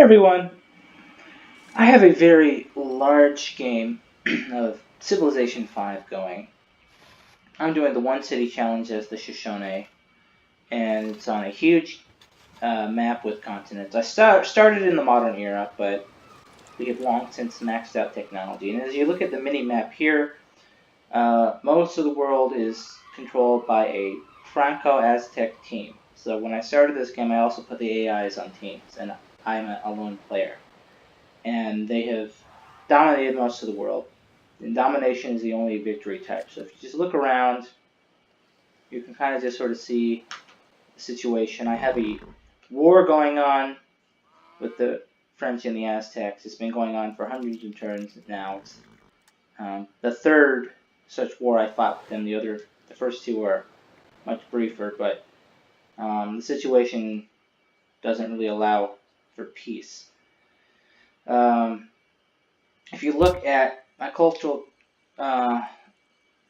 everyone, I have a very large game of Civilization 5 going. I'm doing the One City Challenge as the Shoshone, and it's on a huge map with continents. I started in the modern era, but we have long since maxed out technology. And as you look at the mini-map here, most of the world is controlled by a Franco-Aztec team. So when I started this game, I also put the AIs on teams, and I'm a lone player. And they have dominated most of the world. And domination is the only victory type. So if you just look around, you can kind of just sort of see the situation. I have a war going on with the French and the Aztecs. It's been going on for hundreds of turns now. It's the third such war I fought with them. The first two are much briefer, but the situation doesn't really allow for peace. If you look at my cultural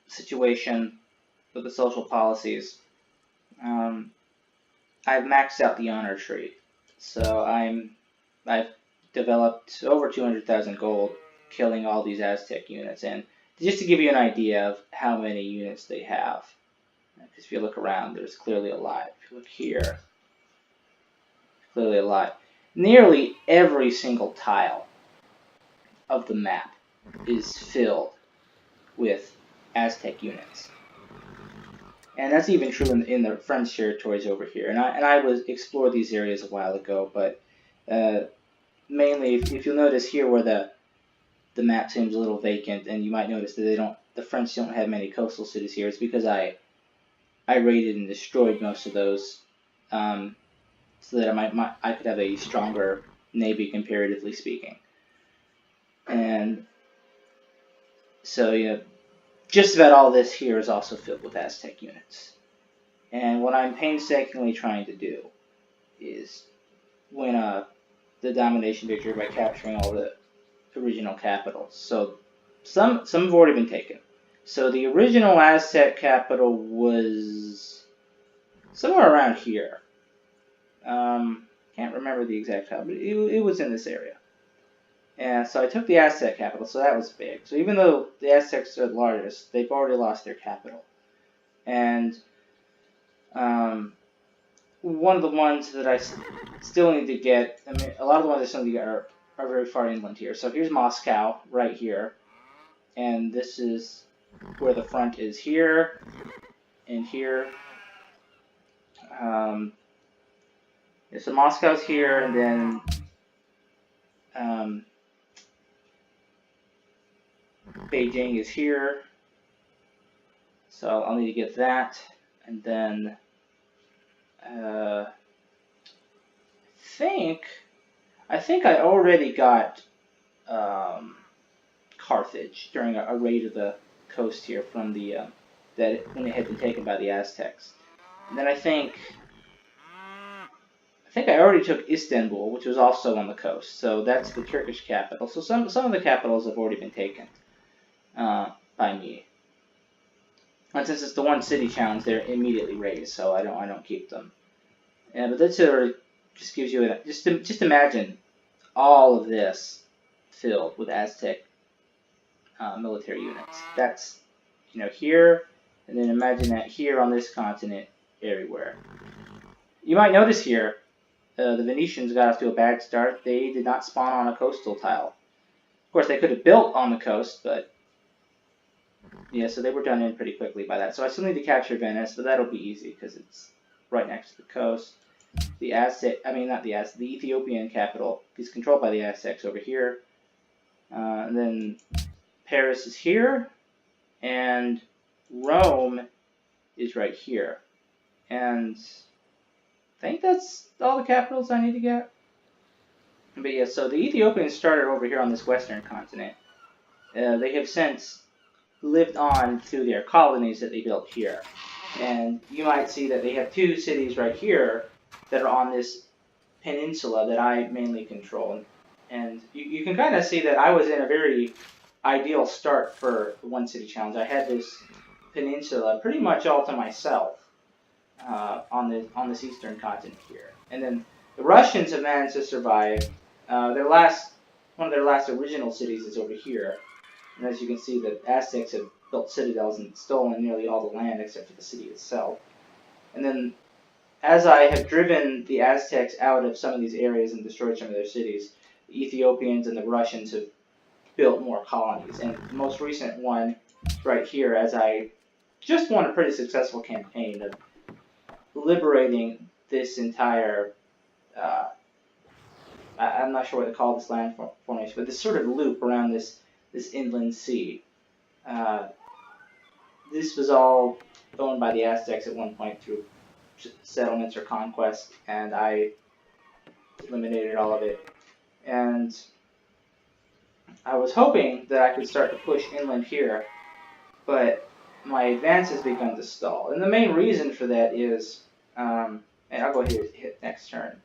situation with the social policies, I've maxed out the honor tree. So I've developed over 200,000 gold killing all these Aztec units. And just to give you an idea of how many units they have, because if you look around, there's clearly a lot. If you look here, clearly a lot. Nearly every single tile of the map is filled with Aztec units. And that's even true in the French territories over here. And I was explored these areas a while ago, but mainly, if you'll notice here where the map seems a little vacant, and you might notice that the French don't have many coastal cities here, it's because I raided and destroyed most of those, so that I could have a stronger navy comparatively speaking. And so just about all this here is also filled with Aztec units. And what I'm painstakingly trying to do is win the domination victory by capturing all the original capitals. So some have already been taken. So the original Aztec capital was somewhere around here. Can't remember the exact capital, but it was in this area. And so I took the Aztec capital, so that was big. So even though the Aztecs are the largest, they've already lost their capital. And one of the ones that I still need to get, I mean, a lot of the ones I still need to get are very far inland here. So here's Moscow, right here. And this is where the front is here, and here. So Moscow's here, and then Beijing is here, so I'll need to get that, and then I think I already got Carthage during a raid of the coast here from the when it had been taken by the Aztecs, and then I think I already took Istanbul, which was also on the coast, so that's the Turkish capital. So some of the capitals have already been taken by me. And since it's the one city challenge, they're immediately raised, so I don't keep them. But that sort of just gives you just imagine all of this filled with Aztec military units. That's here, and then imagine that here on this continent, everywhere. You might notice here, the Venetians got off to a bad start. They did not spawn on a coastal tile. Of course, they could have built on the coast, but yeah, so they were done in pretty quickly by that. So I still need to capture Venice, but that'll be easy because it's right next to the coast. The Ethiopian capital is controlled by the Aztecs over here. And then Paris is here, and Rome is right here. And I think that's all the capitals I need to get. But yeah, so the Ethiopians started over here on this western continent. They have since lived on through their colonies that they built here. And you might see that they have two cities right here that are on this peninsula that I mainly control. And you can kind of see that I was in a very ideal start for the One City Challenge. I had this peninsula pretty much all to myself on this eastern continent here. And then the Russians have managed to survive one of their last original cities is over here. And as you can see, the Aztecs have built citadels and stolen nearly all the land except for the city itself. And then, as I have driven the Aztecs out of some of these areas and destroyed some of their cities, the Ethiopians and the Russians have built more colonies. And the most recent one, right here, as I just won a pretty successful campaign of liberating this entire, I'm not sure what to call this land formation, but this sort of loop around this inland sea. This was all owned by the Aztecs at one point through settlements or conquest, and I eliminated all of it. And I was hoping that I could start to push inland here, but my advance has begun to stall. And the main reason for that is, and I'll go ahead and hit next turn.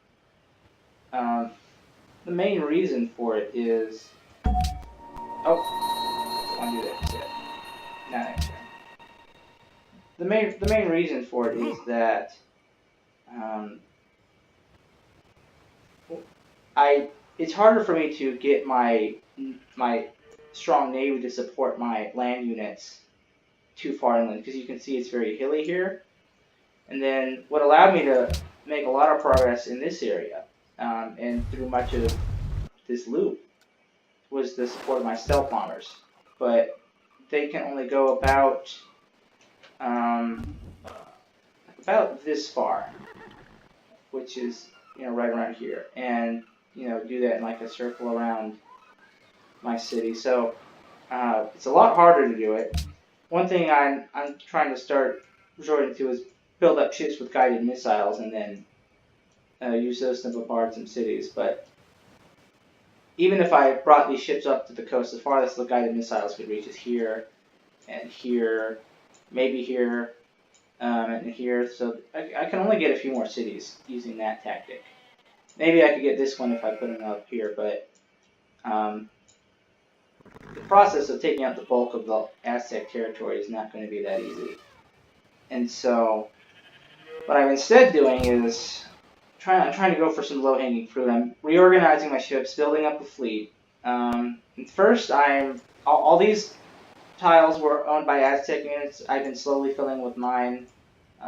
The main reason for it is, undo that instead. Not next turn. The main reason for it is that it's harder for me to get my strong navy to support my land units too far inland, because you can see it's very hilly here. And then what allowed me to make a lot of progress in this area and through much of this loop was the support of my stealth bombers. But they can only go about this far, which is right around here, and do that in like a circle around my city. So it's a lot harder to do it. One thing I'm trying to start resorting to is build up ships with guided missiles and then use those to bombard some cities. But even if I brought these ships up to the coast, the farthest the guided missiles could reach is here and here, maybe here, and here. So I can only get a few more cities using that tactic. Maybe I could get this one if I put them up here, but the process of taking out the bulk of the Aztec territory is not going to be that easy. And so what I'm instead doing is I'm trying to go for some low-hanging fruit. I'm reorganizing my ships, building up a fleet. And first, all these tiles were owned by Aztec units. I've been slowly filling with mine.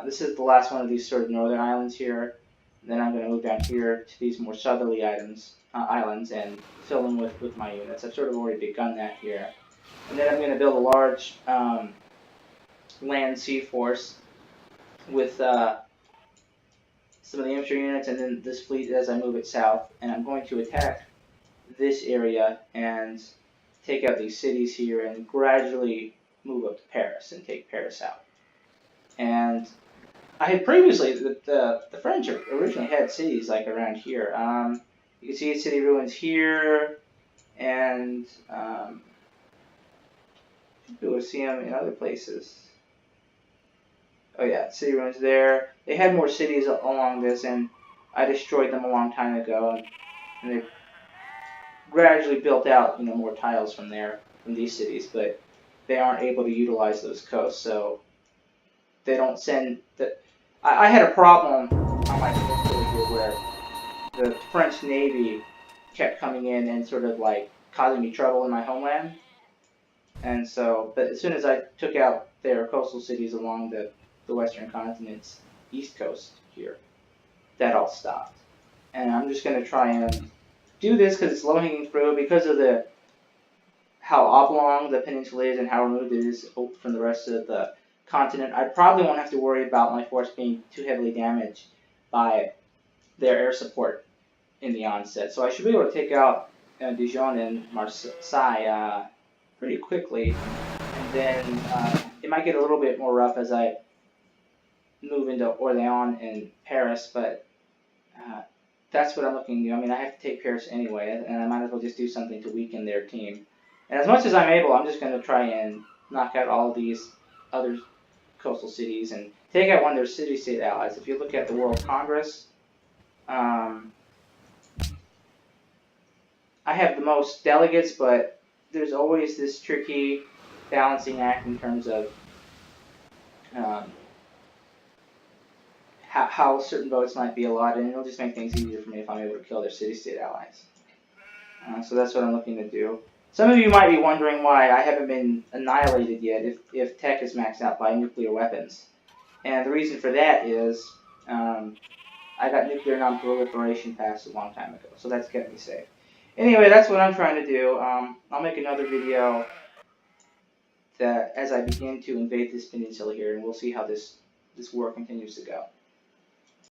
This is the last one of these sort of northern islands here. And then I'm going to move down here to these more southerly islands and fill them with my units. I've sort of already begun that here. And then I'm going to build a large land sea force with some of the infantry units and then this fleet as I move it south. And I'm going to attack this area and take out these cities here and gradually move up to Paris and take Paris out. And I had previously, the French originally had cities like around here. You can see city ruins here, and you will see them in other places. Oh yeah, city ruins there. They had more cities along this, and I destroyed them a long time ago, and they gradually built out more tiles from these cities, but they aren't able to utilize those coasts, so they don't send the. I had a problem on my peninsula here where the French Navy kept coming in and sort of like causing me trouble in my homeland. And so, but as soon as I took out their coastal cities along the western continent's east coast here, that all stopped. And I'm just going to try and do this because it's low-hanging fruit, because of how oblong the peninsula is and how removed it is from the rest of the continent. I probably won't have to worry about my force being too heavily damaged by their air support in the onset. So I should be able to take out Dijon and Marseille pretty quickly. And then it might get a little bit more rough as I move into Orléans and Paris, but that's what I'm looking to do. I mean, I have to take Paris anyway, and I might as well just do something to weaken their team. And as much as I'm able, I'm just going to try and knock out all these other coastal cities and take out one of their city-state allies. If you look at the World Congress, I have the most delegates, but there's always this tricky balancing act in terms of how certain votes might be allotted, and it'll just make things easier for me if I'm able to kill their city-state allies. So that's what I'm looking to do. Some of you might be wondering why I haven't been annihilated yet if tech is maxed out by nuclear weapons. And the reason for that is I got nuclear non-proliferation passed a long time ago, so that's kept me safe. Anyway, that's what I'm trying to do. I'll make another video that as I begin to invade this peninsula here, and we'll see how this war continues to go.